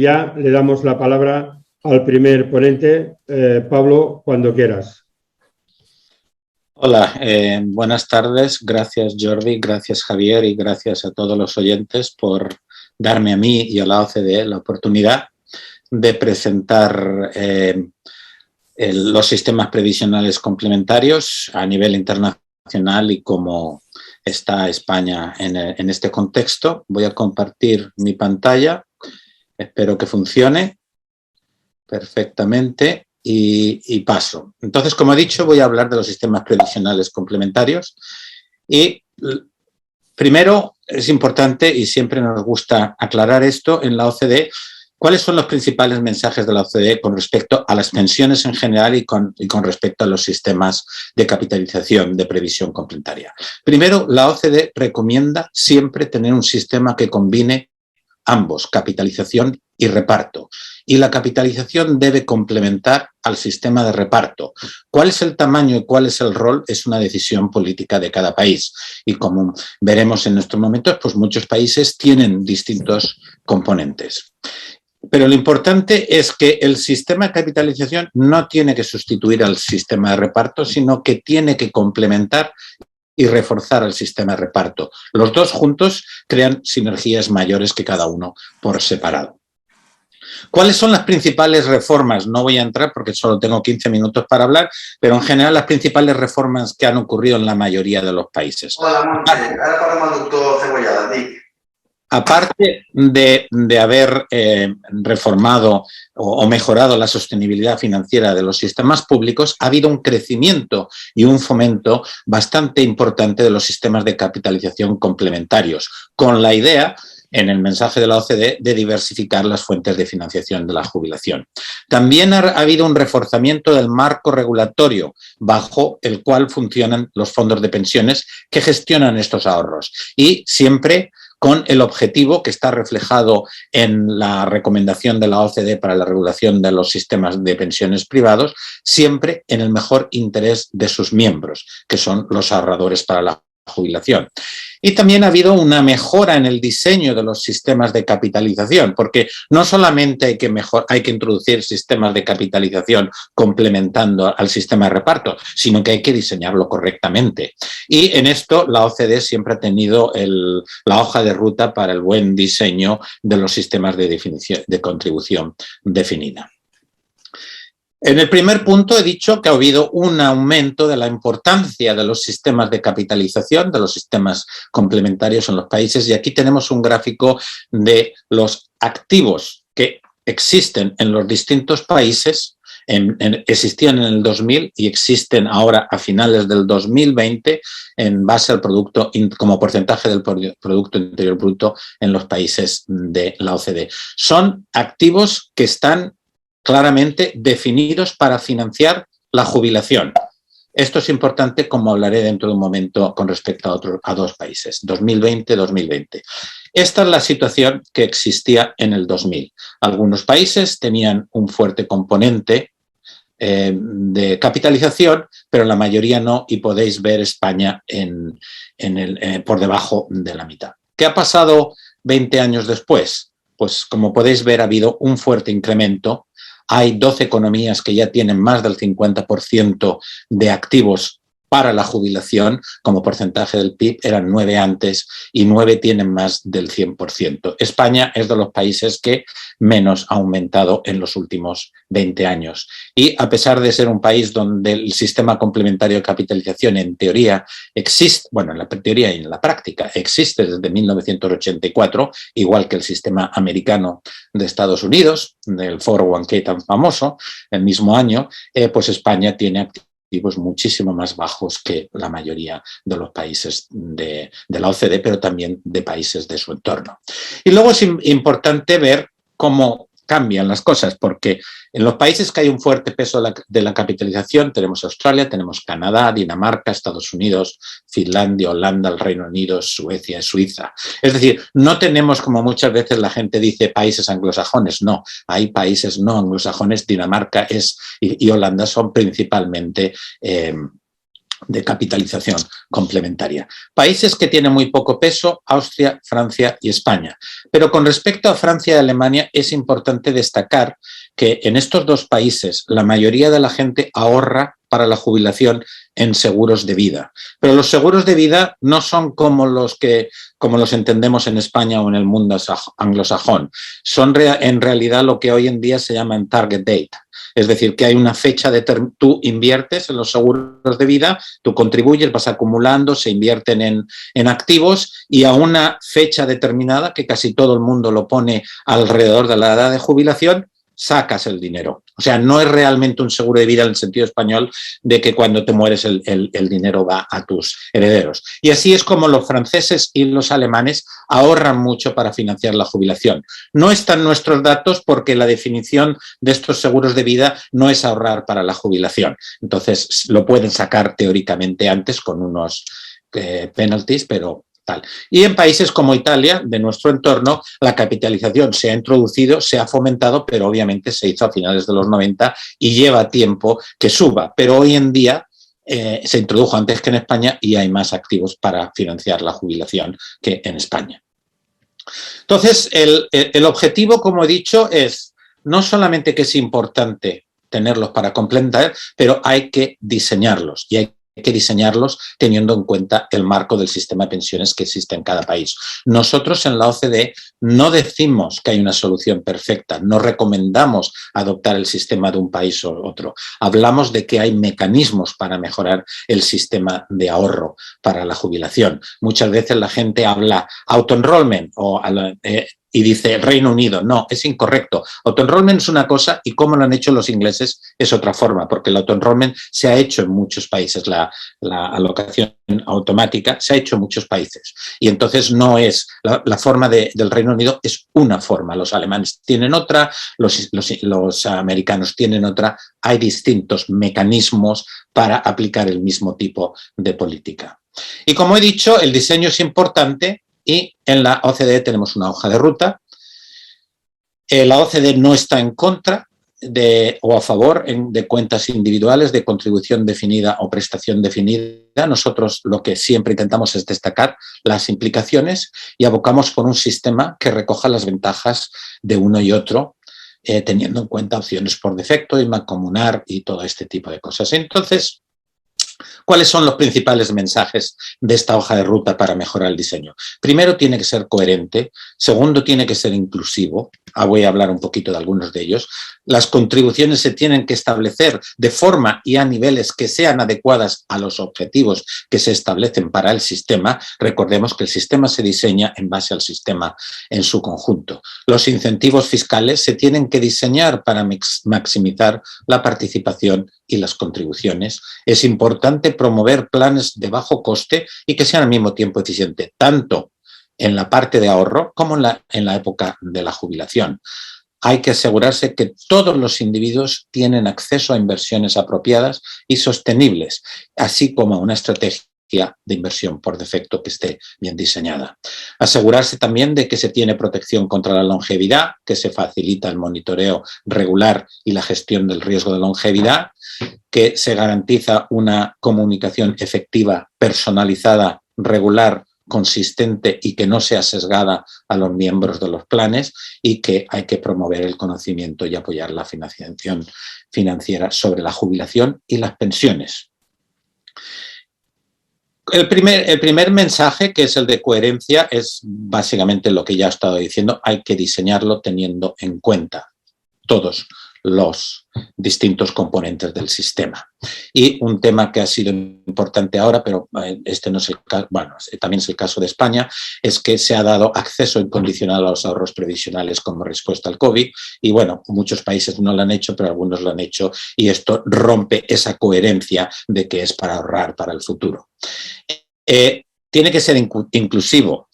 ya le damos la palabra al primer ponente. Pablo, cuando quieras. Hola, buenas tardes. Gracias, Jordi, gracias, Javier, y gracias a todos los oyentes por darme a mí y a la OCDE la oportunidad de presentar los sistemas previsionales complementarios a nivel internacional y cómo está España en este contexto. Voy a compartir mi pantalla. Espero que funcione perfectamente y paso. Entonces, como he dicho, voy a hablar de los sistemas previsionales complementarios. Y primero es importante, y siempre nos gusta aclarar esto en la OCDE, ¿cuáles son los principales mensajes de la OCDE con respecto a las pensiones en general y con respecto a los sistemas de capitalización de previsión complementaria? Primero, la OCDE recomienda siempre tener un sistema que combine ambos, capitalización y reparto. Y la capitalización debe complementar al sistema de reparto. ¿Cuál es el tamaño y cuál es el rol? Es una decisión política de cada país. Y como veremos en estos momentos, pues muchos países tienen distintos componentes. Pero lo importante es que el sistema de capitalización no tiene que sustituir al sistema de reparto, sino que tiene que complementar y reforzar el sistema de reparto. Los dos juntos crean sinergias mayores que cada uno por separado. ¿Cuáles son las principales reformas? No voy a entrar porque solo tengo 15 minutos para hablar, pero en general las principales reformas que han ocurrido en la mayoría de los países. Hola, Monte. Ahora parlem el doctor Cebollada. Dic. Aparte de haber reformado o mejorado la sostenibilidad financiera de los sistemas públicos, ha habido un crecimiento y un fomento bastante importante de los sistemas de capitalización complementarios, con la idea, en el mensaje de la OCDE, de diversificar las fuentes de financiación de la jubilación. También ha habido un reforzamiento del marco regulatorio bajo el cual funcionan los fondos de pensiones que gestionan estos ahorros y siempre con el objetivo que está reflejado en la recomendación de la OCDE para la regulación de los sistemas de pensiones privados, siempre en el mejor interés de sus miembros, que son los ahorradores para la jubilación. Y también ha habido una mejora en el diseño de los sistemas de capitalización, porque no solamente hay que introducir sistemas de capitalización complementando al sistema de reparto, sino que hay que diseñarlo correctamente. Y en esto la OCDE siempre ha tenido la hoja de ruta para el buen diseño de los sistemas de contribución definida. En el primer punto he dicho que ha habido un aumento de la importancia de los sistemas de capitalización, de los sistemas complementarios en los países, y aquí tenemos un gráfico de los activos que existen en los distintos países. Existían en el 2000 y existen ahora a finales del 2020 en base al producto, como porcentaje del Producto Interior Bruto en los países de la OCDE. Son activos que están claramente definidos para financiar la jubilación. Esto es importante, como hablaré dentro de un momento con respecto a dos países, 2020-2020. Esta es la situación que existía en el 2000. Algunos países tenían un fuerte componente de capitalización, pero la mayoría no, y podéis ver España por debajo de la mitad. ¿Qué ha pasado 20 años después? Pues como podéis ver ha habido un fuerte incremento. Hay 12 economías que ya tienen más del 50% de activos para la jubilación, como porcentaje del PIB, eran 9 antes y 9 tienen más del 100%. España es de los países que menos ha aumentado en los últimos 20 años. Y a pesar de ser un país donde el sistema complementario de capitalización en teoría existe, bueno, en la teoría y en la práctica existe desde 1984, igual que el sistema americano de Estados Unidos, del 401k tan famoso, el mismo año, pues España tiene activos muchísimo más bajos que la mayoría de los países de la OCDE, pero también de países de su entorno. Y luego es importante ver cómo cambian las cosas, porque en los países que hay un fuerte peso de la capitalización, tenemos Australia, tenemos Canadá, Dinamarca, Estados Unidos, Finlandia, Holanda, el Reino Unido, Suecia, Suiza. Es decir, no tenemos, como muchas veces la gente dice, países anglosajones, no, hay países no anglosajones, Dinamarca y Holanda son principalmente de capitalización complementaria. Países que tienen muy poco peso, Austria, Francia y España. Pero con respecto a Francia y Alemania es importante destacar que en estos dos países la mayoría de la gente ahorra para la jubilación en seguros de vida. Pero los seguros de vida no son como los entendemos en España o en el mundo anglosajón. Son en realidad lo que hoy en día se llaman target date. Es decir, que hay una fecha determinada, tú inviertes en los seguros de vida, tú contribuyes, vas acumulando, se invierten en activos y a una fecha determinada, que casi todo el mundo lo pone alrededor de la edad de jubilación, sacas el dinero. O sea, no es realmente un seguro de vida en el sentido español de que cuando te mueres el dinero va a tus herederos. Y así es como los franceses y los alemanes ahorran mucho para financiar la jubilación. No están nuestros datos porque la definición de estos seguros de vida no es ahorrar para la jubilación. Entonces, lo pueden sacar teóricamente antes con unos penalties, pero tal. Y en países como Italia, de nuestro entorno, la capitalización se ha introducido, se ha fomentado, pero obviamente se hizo a finales de los 90 y lleva tiempo que suba. Pero hoy en día se introdujo antes que en España y hay más activos para financiar la jubilación que en España. Entonces, el objetivo, como he dicho, es no solamente que es importante tenerlos para complementar, pero hay que diseñarlos y hay que diseñarlos teniendo en cuenta el marco del sistema de pensiones que existe en cada país. Nosotros en la OCDE no decimos que hay una solución perfecta, no recomendamos adoptar el sistema de un país o otro. Hablamos de que hay mecanismos para mejorar el sistema de ahorro para la jubilación. Muchas veces la gente habla auto-enrollment y dice Reino Unido. No, es incorrecto. Auto-enrollment es una cosa y cómo lo han hecho los ingleses es otra forma, porque el auto-enrollment se ha hecho en muchos países, la alocación automática se ha hecho en muchos países. Y entonces no es, la forma del Reino Unido es una forma. Los alemanes tienen otra, los americanos tienen otra. Hay distintos mecanismos para aplicar el mismo tipo de política. Y como he dicho, el diseño es importante. Y en la OCDE tenemos una hoja de ruta. La OCDE no está en contra o a favor de cuentas individuales de contribución definida o prestación definida. Nosotros lo que siempre intentamos es destacar las implicaciones y abocamos por un sistema que recoja las ventajas de uno y otro, teniendo en cuenta opciones por defecto y mancomunar y todo este tipo de cosas. Entonces, ¿cuáles son los principales mensajes de esta hoja de ruta para mejorar el diseño? Primero, tiene que ser coherente. Segundo, tiene que ser inclusivo. Voy a hablar un poquito de algunos de ellos. Las contribuciones se tienen que establecer de forma y a niveles que sean adecuadas a los objetivos que se establecen para el sistema. Recordemos que el sistema se diseña en base al sistema en su conjunto. Los incentivos fiscales se tienen que diseñar para maximizar la participación y las contribuciones. Es importante promover planes de bajo coste y que sean al mismo tiempo eficientes, tanto en la parte de ahorro como en la época de la jubilación. Hay que asegurarse que todos los individuos tienen acceso a inversiones apropiadas y sostenibles, así como a una estrategia de inversión por defecto que esté bien diseñada. Asegurarse también de que se tiene protección contra la longevidad, que se facilita el monitoreo regular y la gestión del riesgo de longevidad, que se garantiza una comunicación efectiva, personalizada, regular, consistente y que no sea sesgada a los miembros de los planes y que hay que promover el conocimiento y apoyar la financiación financiera sobre la jubilación y las pensiones. El primer mensaje, que es el de coherencia, es básicamente lo que ya he estado diciendo. Hay que diseñarlo teniendo en cuenta todos los distintos componentes del sistema. Y un tema que ha sido importante ahora, pero este no es el caso, bueno, también es el caso de España, es que se ha dado acceso incondicional a los ahorros previsionales como respuesta al COVID y bueno, muchos países no lo han hecho, pero algunos lo han hecho y esto rompe esa coherencia de que es para ahorrar para el futuro. Tiene que ser inclusivo.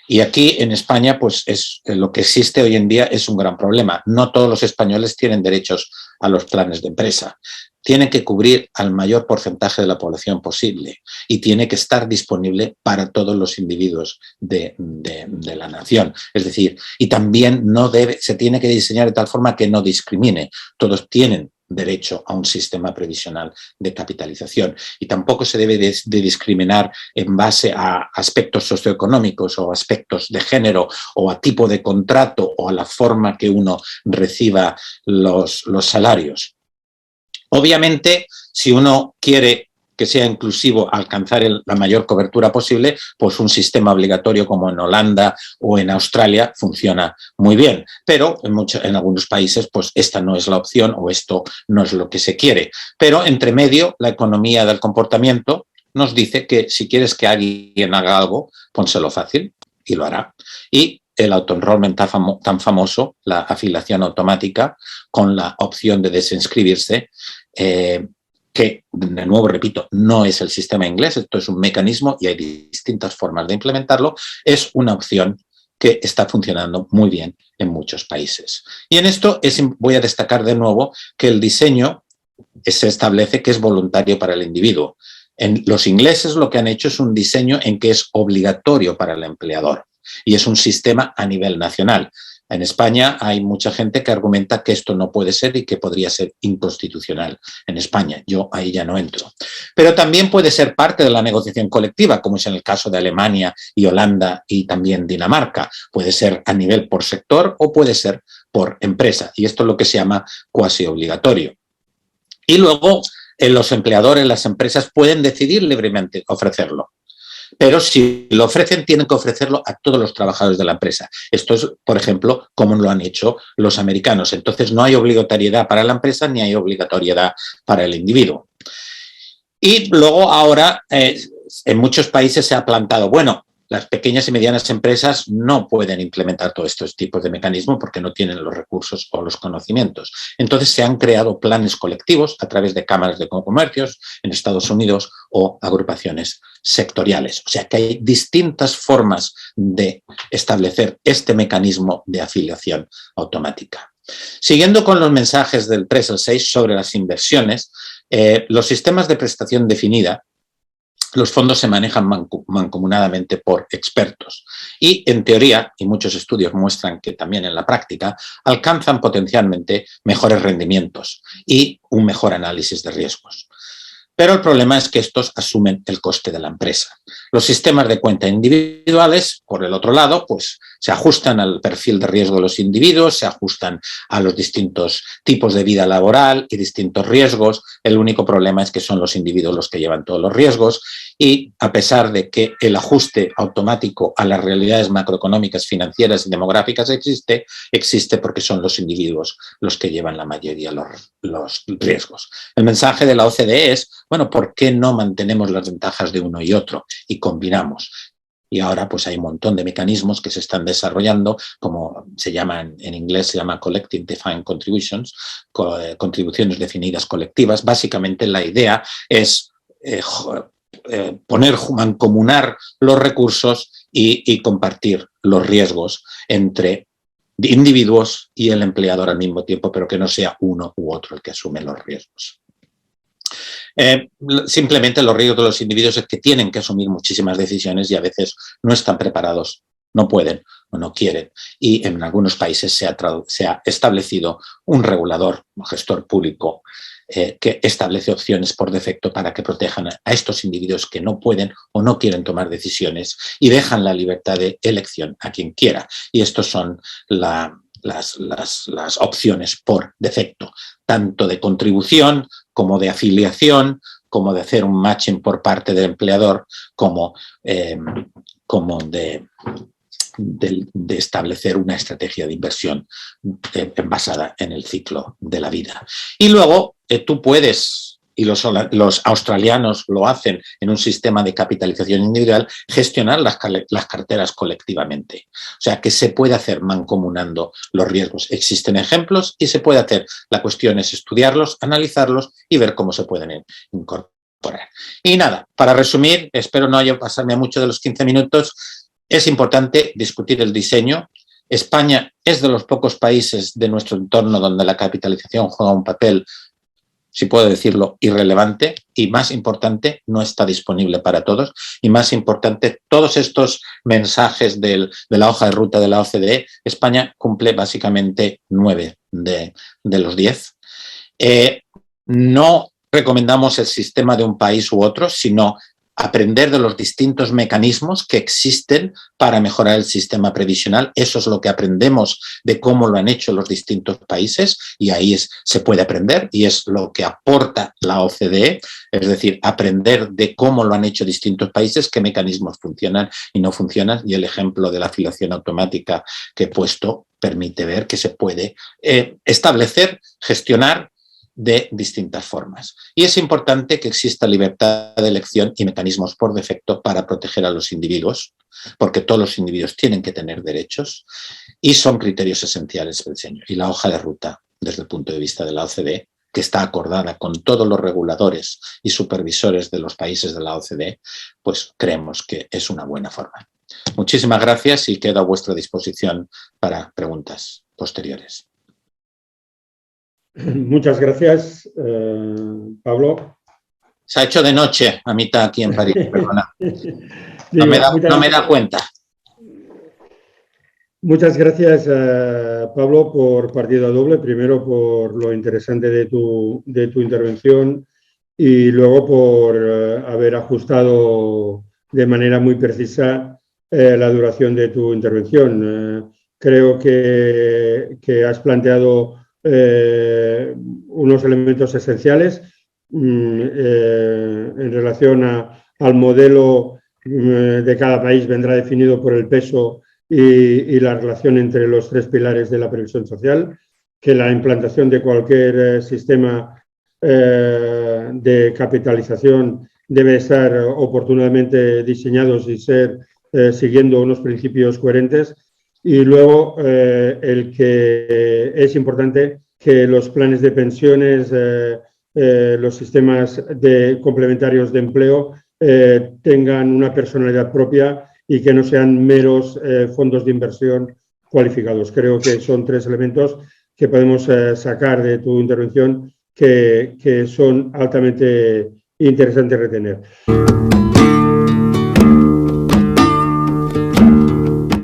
Y aquí en España, pues lo que existe hoy en día es un gran problema. No todos los españoles tienen derechos a los planes de empresa. Tienen que cubrir al mayor porcentaje de la población posible y tiene que estar disponible para todos los individuos de la nación. Es decir, y también se tiene que diseñar de tal forma que no discrimine. Todos tienen derecho a un sistema previsional de capitalización. Y tampoco se debe de discriminar en base a aspectos socioeconómicos o aspectos de género o a tipo de contrato o a la forma que uno reciba los salarios. Obviamente, si uno quiere que sea inclusivo, alcanzar la mayor cobertura posible, pues un sistema obligatorio como en Holanda o en Australia funciona muy bien. Pero en algunos países pues esta no es la opción o esto no es lo que se quiere. Pero entre medio, la economía del comportamiento nos dice que si quieres que alguien haga algo, pónselo fácil y lo hará. Y el auto-enrollment tan famoso, la afiliación automática con la opción de desinscribirse, que, de nuevo, repito, no es el sistema inglés, esto es un mecanismo y hay distintas formas de implementarlo, es una opción que está funcionando muy bien en muchos países. Y en esto voy a destacar de nuevo que el diseño se establece que es voluntario para el individuo. Los ingleses lo que han hecho es un diseño en que es obligatorio para el empleador y es un sistema a nivel nacional. En España hay mucha gente que argumenta que esto no puede ser y que podría ser inconstitucional en España. Yo ahí ya no entro. Pero también puede ser parte de la negociación colectiva, como es en el caso de Alemania y Holanda y también Dinamarca. Puede ser a nivel por sector o puede ser por empresa. Y esto es lo que se llama cuasi obligatorio. Y luego los empleadores, las empresas pueden decidir libremente ofrecerlo. Pero si lo ofrecen, tienen que ofrecerlo a todos los trabajadores de la empresa. Esto es, por ejemplo, como lo han hecho los americanos. Entonces, no hay obligatoriedad para la empresa ni hay obligatoriedad para el individuo. Y luego ahora, en muchos países se ha plantado, bueno, las pequeñas y medianas empresas no pueden implementar todos estos tipos de mecanismos porque no tienen los recursos o los conocimientos. Entonces se han creado planes colectivos a través de cámaras de comercios en Estados Unidos o agrupaciones sectoriales. O sea que hay distintas formas de establecer este mecanismo de afiliación automática. Siguiendo con los mensajes del 3 al 6 sobre las inversiones, los sistemas de prestación definida, los fondos se manejan mancomunadamente por expertos y, en teoría, y muchos estudios muestran que también en la práctica, alcanzan potencialmente mejores rendimientos y un mejor análisis de riesgos. Pero el problema es que estos asumen el coste de la empresa. Los sistemas de cuenta individuales, por el otro lado, pues se ajustan al perfil de riesgo de los individuos, se ajustan a los distintos tipos de vida laboral y distintos riesgos. El único problema es que son los individuos los que llevan todos los riesgos y, a pesar de que el ajuste automático a las realidades macroeconómicas, financieras y demográficas existe porque son los individuos los que llevan la mayoría de los riesgos. El mensaje de la OCDE es, bueno, ¿por qué no mantenemos las ventajas de uno y otro y combinamos? Y ahora pues hay un montón de mecanismos que se están desarrollando, como se llaman en inglés, se llama Collective Defined Contributions, contribuciones definidas colectivas. Básicamente la idea es mancomunar los recursos y compartir los riesgos entre individuos y el empleador al mismo tiempo, pero que no sea uno u otro el que asume los riesgos. Simplemente los riesgos de los individuos es que tienen que asumir muchísimas decisiones y a veces no están preparados, no pueden o no quieren. Y en algunos países se ha establecido un regulador, un gestor público, que establece opciones por defecto para que protejan a estos individuos que no pueden o no quieren tomar decisiones y dejan la libertad de elección a quien quiera. Y estos son las opciones por defecto, tanto de contribución como de afiliación, como de hacer un matching por parte del empleador, como de establecer una estrategia de inversión basada en el ciclo de la vida. Y luego tú puedes, y los australianos lo hacen en un sistema de capitalización individual, gestionar las carteras colectivamente. O sea, que se puede hacer mancomunando los riesgos. Existen ejemplos y se puede hacer. La cuestión es estudiarlos, analizarlos y ver cómo se pueden incorporar. Y nada, para resumir, espero no haya pasarme mucho de los 15 minutos, es importante discutir el diseño. España es de los pocos países de nuestro entorno donde la capitalización juega un papel, si puedo decirlo, irrelevante y, más importante, no está disponible para todos. Y más importante, todos estos mensajes de la hoja de ruta de la OCDE, España cumple básicamente 9 de los 10. No recomendamos el sistema de un país u otro, sino aprender de los distintos mecanismos que existen para mejorar el sistema previsional. Eso es lo que aprendemos de cómo lo han hecho los distintos países y ahí se puede aprender y es lo que aporta la OCDE, es decir, aprender de cómo lo han hecho distintos países, qué mecanismos funcionan y no funcionan, y el ejemplo de la afiliación automática que he puesto permite ver que se puede establecer, gestionar de distintas formas. Y es importante que exista libertad de elección y mecanismos por defecto para proteger a los individuos, porque todos los individuos tienen que tener derechos y son criterios esenciales del diseño. Y la hoja de ruta, desde el punto de vista de la OCDE, que está acordada con todos los reguladores y supervisores de los países de la OCDE, pues creemos que es una buena forma. Muchísimas gracias y quedo a vuestra disposición para preguntas posteriores. Muchas gracias, Pablo. Se ha hecho de noche a mitad aquí en París, perdona. No me da cuenta. Muchas gracias, Pablo, por partida doble. Primero por lo interesante de tu intervención y luego por haber ajustado de manera muy precisa la duración de tu intervención. Creo que has planteado unos elementos esenciales en relación al modelo de cada país. Vendrá definido por el peso y la relación entre los tres pilares de la previsión social, que la implantación de cualquier sistema de capitalización debe estar oportunamente diseñados y ser siguiendo unos principios coherentes. Y luego el que es importante que los planes de pensiones, los sistemas complementarios de empleo tengan una personalidad propia y que no sean meros fondos de inversión cualificados. Creo que son tres elementos que podemos sacar de tu intervención que son altamente interesantes retener.